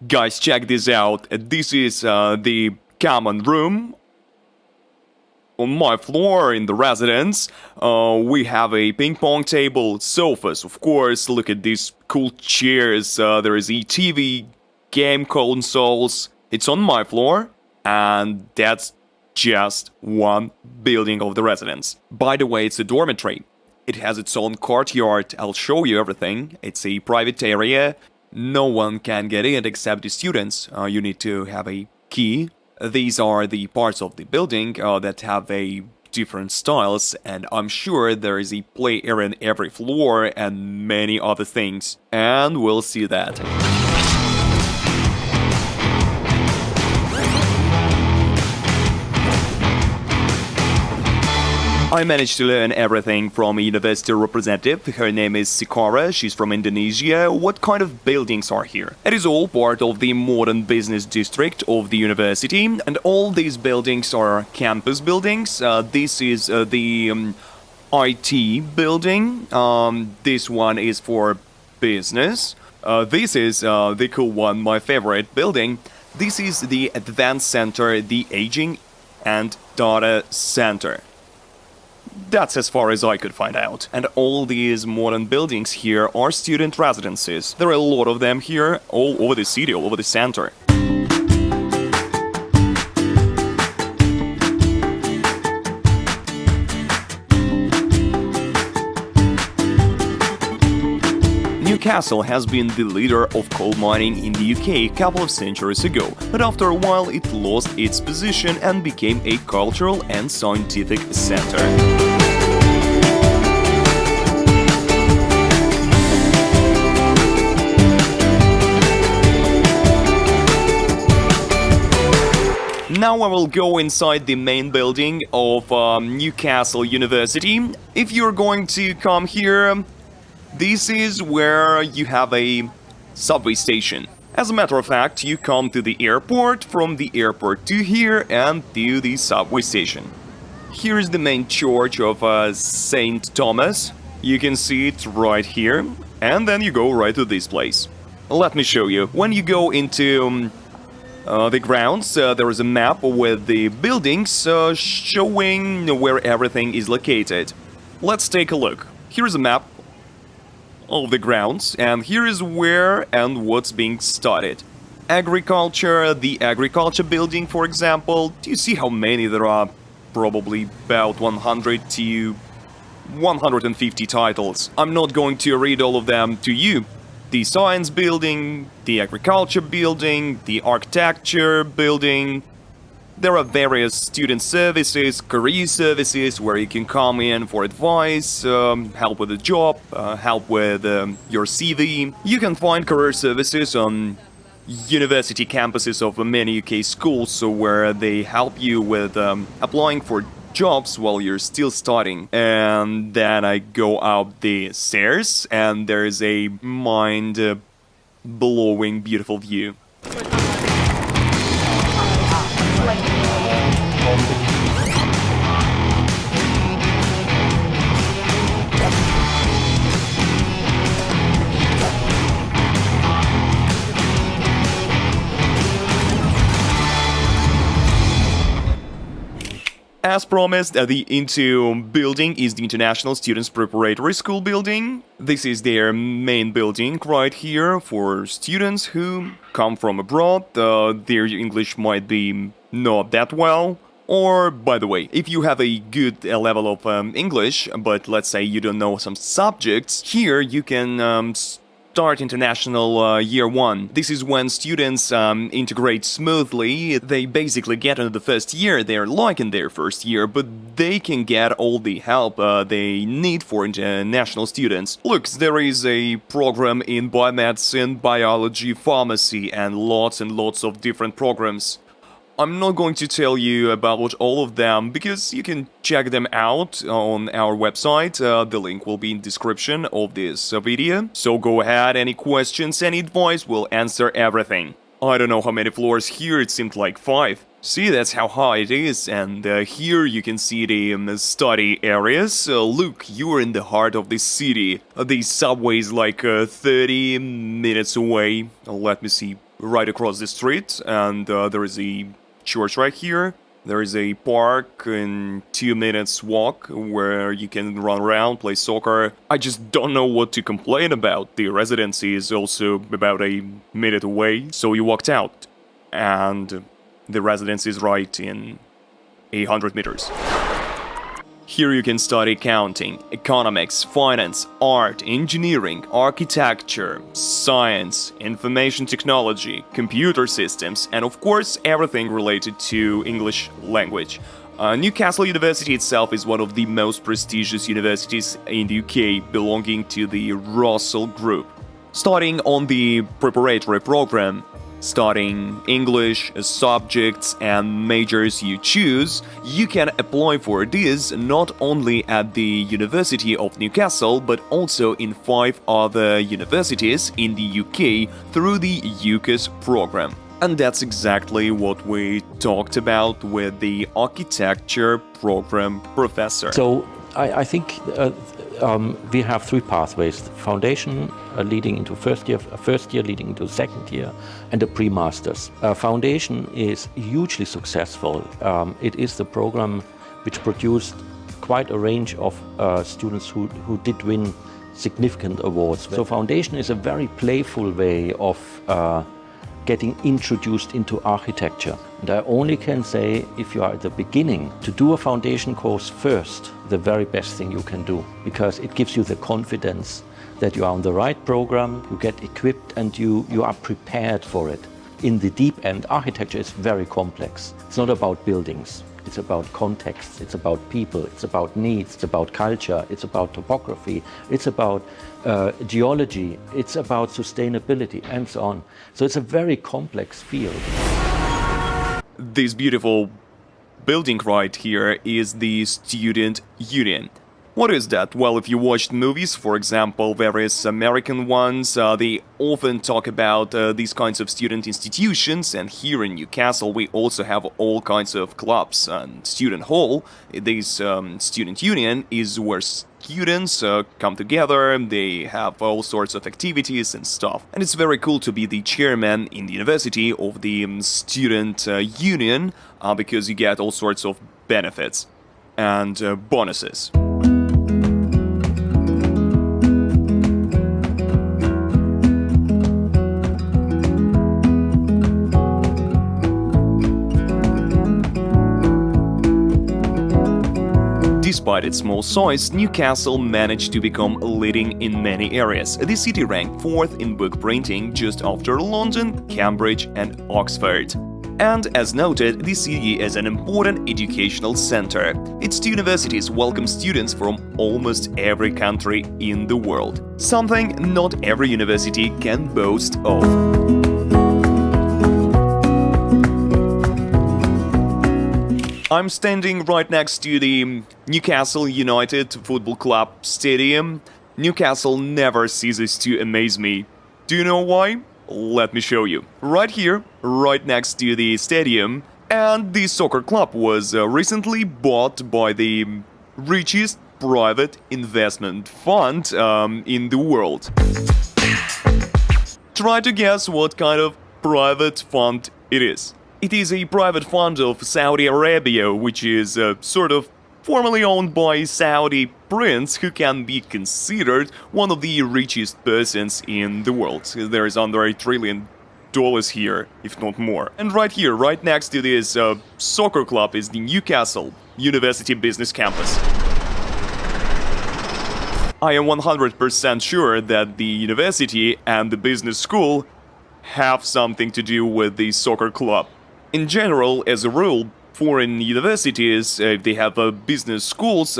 Guys, check this out. This is the common room. On my floor in the residence, we have a ping pong table, sofas, of course. Look at these cool chairs. There is a TV, game consoles. It's on my floor, and that's just one building of the residence. By the way, it's a dormitory. It has its own courtyard. I'll show you everything. It's a private area. No one can get in except the students. You need to have a key. These are the parts of the building that have a different styles, and I'm sure there is a play area in every floor and many other things. And we'll see that. I managed to learn everything from a university representative. Her name is Sikora, she's from Indonesia. What kind of buildings are here? It is all part of the modern business district of the university, and all these buildings are campus buildings. This is the IT building. This one is for business. This is the cool one, my favorite building. This is the Advanced Center, the Aging and Data Center. That's as far as I could find out. And all these modern buildings here are student residences. There are a lot of them here, all over the city, all over the center. Newcastle has been the leader of coal mining in the UK a couple of centuries ago, but after a while it lost its position and became a cultural and scientific center. Now I will go inside the main building of Newcastle University. If you're going to come here, this is where you have a subway station. As a matter of fact, you come to the airport, from the airport to here and to the subway station. Here is the main church of St. Thomas. You can see it right here. And then you go right to this place. Let me show you. When you go into the grounds, there is a map with the buildings showing where everything is located. Let's take a look. Here is a map of the grounds, and here is where and what's being studied. Agriculture, the agriculture building, for example. Do you see how many there are? Probably about 100 to 150 titles. I'm not going to read all of them to you. The science building, the agriculture building, the architecture building. There are various student services, career services where you can come in for advice, help with a job, help with your CV. You can find career services on university campuses of many UK schools, so where they help you with applying for jobs while you're still studying. And then I go up the stairs, and there's a mind-blowing beautiful view. As promised, the Intu building is the International Students Preparatory School building. This is their main building right here for students who come from abroad. Their English might be not that well. Or, by the way, if you have a good level of English, but let's say you don't know some subjects, here you can start international year 1. This is when students integrate smoothly. They basically get into the first year. They're liking their first year, but they can get all the help they need for international students. Look, there is a program in biomedicine, biology, pharmacy, and lots of different programs. I'm not going to tell you about all of them because you can check them out on our website. The link will be in the description of this video. So go ahead, any questions, any advice, we'll answer everything. I don't know how many floors here, it seemed like 5. See, that's how high it is, and here you can see the study areas. Look, you're in the heart of the city. The subway is like 30 minutes away. Let me see. right across the street, and there is a church right here. There is a park in 2 minutes walk where you can run around, play soccer. I just don't know what to complain about. The residency is also about a minute away, so you walked out, and the residence is right in 100 meters. Here you can study accounting, economics, finance, art, engineering, architecture, science, information technology, computer systems, and of course everything related to English language. Newcastle University itself is one of the most prestigious universities in the UK, belonging to the Russell Group. Starting on the preparatory program, studying English, subjects and majors you choose, you can apply for this not only at the University of Newcastle but also in 5 other universities in the UK through the UCAS program. And that's exactly what we talked about with the architecture program professor. So I think we have 3 pathways: the foundation leading into first year leading into second year, and a pre-masters. Foundation is hugely successful. It is the program which produced quite a range of students who did win significant awards. So foundation is a very playful way of getting introduced into architecture. And I only can say, if you are at the beginning, to do a foundation course first, the very best thing you can do, because it gives you the confidence that you are on the right program, you get equipped and you are prepared for it. In the deep end, architecture is very complex. It's not about buildings. It's about context, it's about people, it's about needs, it's about culture, it's about topography, it's about geology, it's about sustainability, and so on. So it's a very complex field. This beautiful building right here is the Student Union. What is that? Well, if you watched movies, for example, various American ones, they often talk about these kinds of student institutions, and here in Newcastle we also have all kinds of clubs and student hall. This student union is where students come together, they have all sorts of activities and stuff. And it's very cool to be the chairman in the university of the student union, because you get all sorts of benefits and bonuses. Despite its small size, Newcastle managed to become leading in many areas. The city ranked 4th in book printing, just after London, Cambridge and Oxford. And as noted, the city is an important educational center. Its 2 universities welcome students from almost every country in the world, something not every university can boast of. I'm standing right next to the Newcastle United Football Club stadium. Newcastle never ceases to amaze me. Do you know why? Let me show you. Right here, right next to the stadium, and the soccer club was recently bought by the richest private investment fund in the world. Try to guess what kind of private fund it is. It is a private fund of Saudi Arabia, which is sort of formally owned by Saudi prince, who can be considered one of the richest persons in the world. There is under $1 trillion here, if not more. And right here, right next to this soccer club, is the Newcastle University Business Campus. I am 100% sure that the university and the business school have something to do with the soccer club. In general, as a rule, foreign universities, if they have business schools,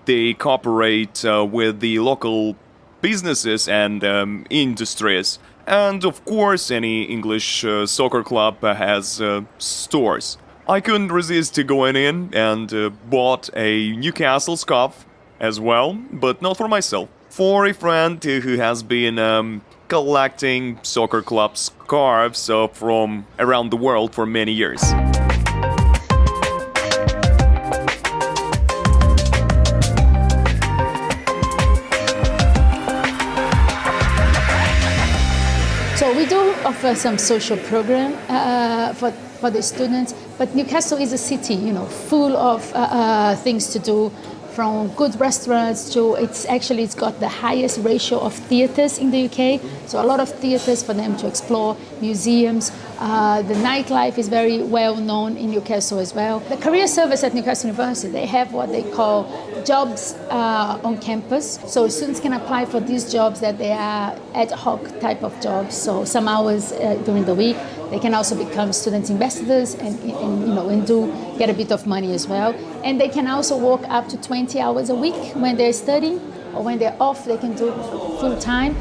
they cooperate with the local businesses and industries. And of course, any English soccer club has stores. I couldn't resist to going in and bought a Newcastle scarf as well, but not for myself. For a friend who has been collecting soccer club scarves from around the world for many years. So we do a offer some social program for the students. But Newcastle is a city, full of things to do, from good restaurants to it's got the highest ratio of theatres in the UK. So a lot of theatres for them to explore, museums. The nightlife is very well known in Newcastle as well. The career service at Newcastle University, they have what they call jobs on campus. So students can apply for these jobs that they are ad hoc type of jobs. So some hours during the week. They can also become student ambassadors and do get a bit of money as well. And they can also work up to 20 hours a week when they're studying, or when they're off, they can do full time.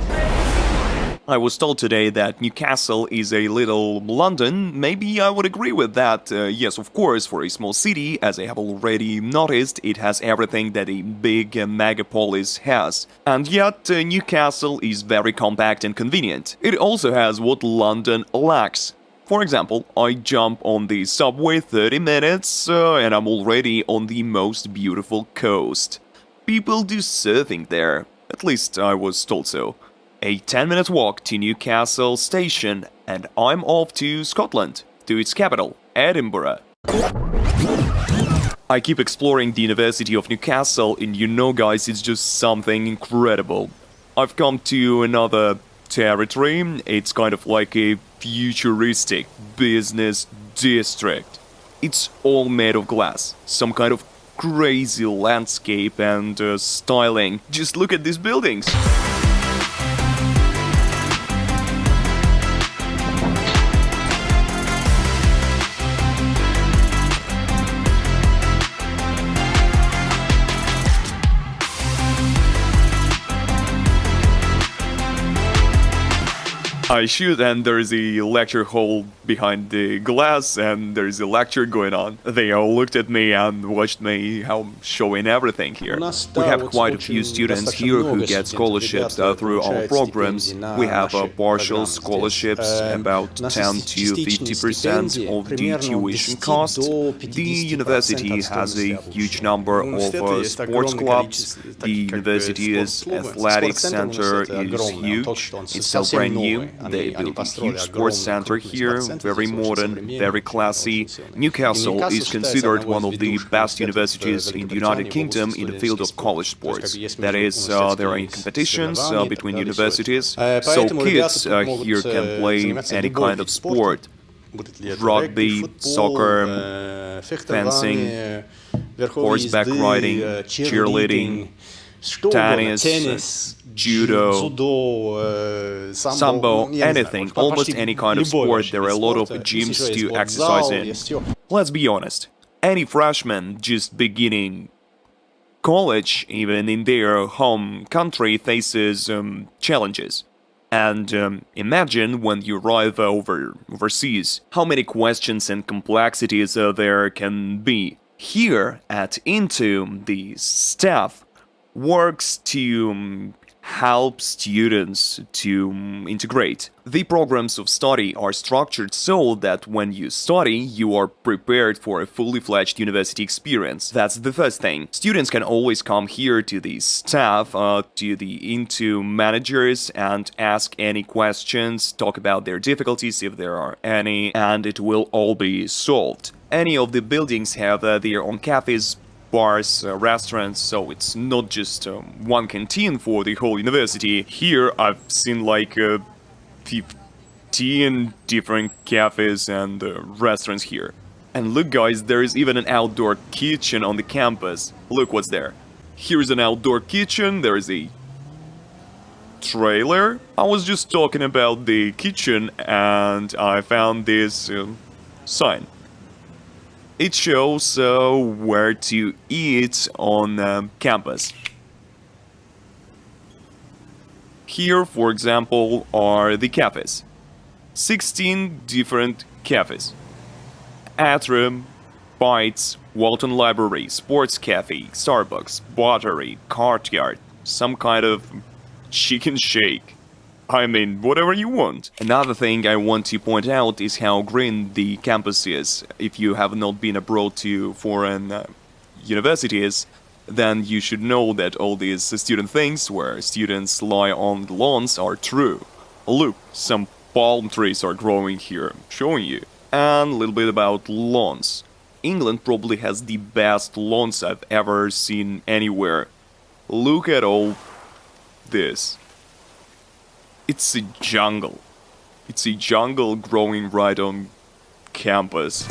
I was told today that Newcastle is a little London. Maybe I would agree with that. Yes, of course, for a small city, as I have already noticed, it has everything that a big megapolis has. And yet, Newcastle is very compact and convenient. It also has what London lacks. For example, I jump on the subway 30 minutes and I'm already on the most beautiful coast. People do surfing there. At least I was told so. A 10-minute walk to Newcastle station and I'm off to Scotland, to its capital, Edinburgh. I keep exploring the University of Newcastle and guys, it's just something incredible. I've come to another territory. It's kind of like a futuristic business district. It's all made of glass, some kind of crazy landscape and styling. Just look at these buildings. I shoot and there is a lecture hall behind the glass and there is a lecture going on. They all looked at me and watched me how I'm showing everything here. We have quite a few students here who get scholarships through our programs. We have partial scholarships, about 10 to 50% of the tuition cost. The university has a huge number of sports clubs. The university's athletic center is huge. It's still brand new. They built a huge sports center here, very modern, very classy. Newcastle is considered one of the best universities in the United Kingdom in the field of college sports. That is, there are competitions between universities, so kids here can play any kind of sport. Rugby, soccer, fencing, horseback riding, cheerleading, tennis, judo, sambo, anything, almost any kind of sport. There are a lot of gyms to exercise in. Let's be honest, any freshman just beginning college, even in their home country, faces challenges. And imagine when you arrive overseas, how many questions and complexities there can be. Here at Intu, the staff works to help students to integrate. The programs of study are structured so that when you study, you are prepared for a fully fledged university experience. That's the first thing. Students can always come here to the staff, to the Intu managers and ask any questions, talk about their difficulties if there are any, and it will all be solved. Any of the buildings have their own cafes, bars, restaurants, so it's not just one canteen for the whole university. Here I've seen like 15 different cafes and restaurants here. And look guys, there is even an outdoor kitchen on the campus. Look what's there. Here's an outdoor kitchen, there is a trailer. I was just talking about the kitchen and I found this sign. It shows where to eat on campus. Here, for example, are the cafes. 16 different cafes. Atrium, Bites, Walton Library, Sports Cafe, Starbucks, Buttery, Courtyard, some kind of chicken shake. I mean, whatever you want. Another thing I want to point out is how green the campus is. If you have not been abroad to foreign universities, then you should know that all these student things where students lie on the lawns are true. Look, some palm trees are growing here, I'm showing you. And a little bit about lawns. England probably has the best lawns I've ever seen anywhere. Look at all this. It's a jungle. It's a jungle growing right on campus.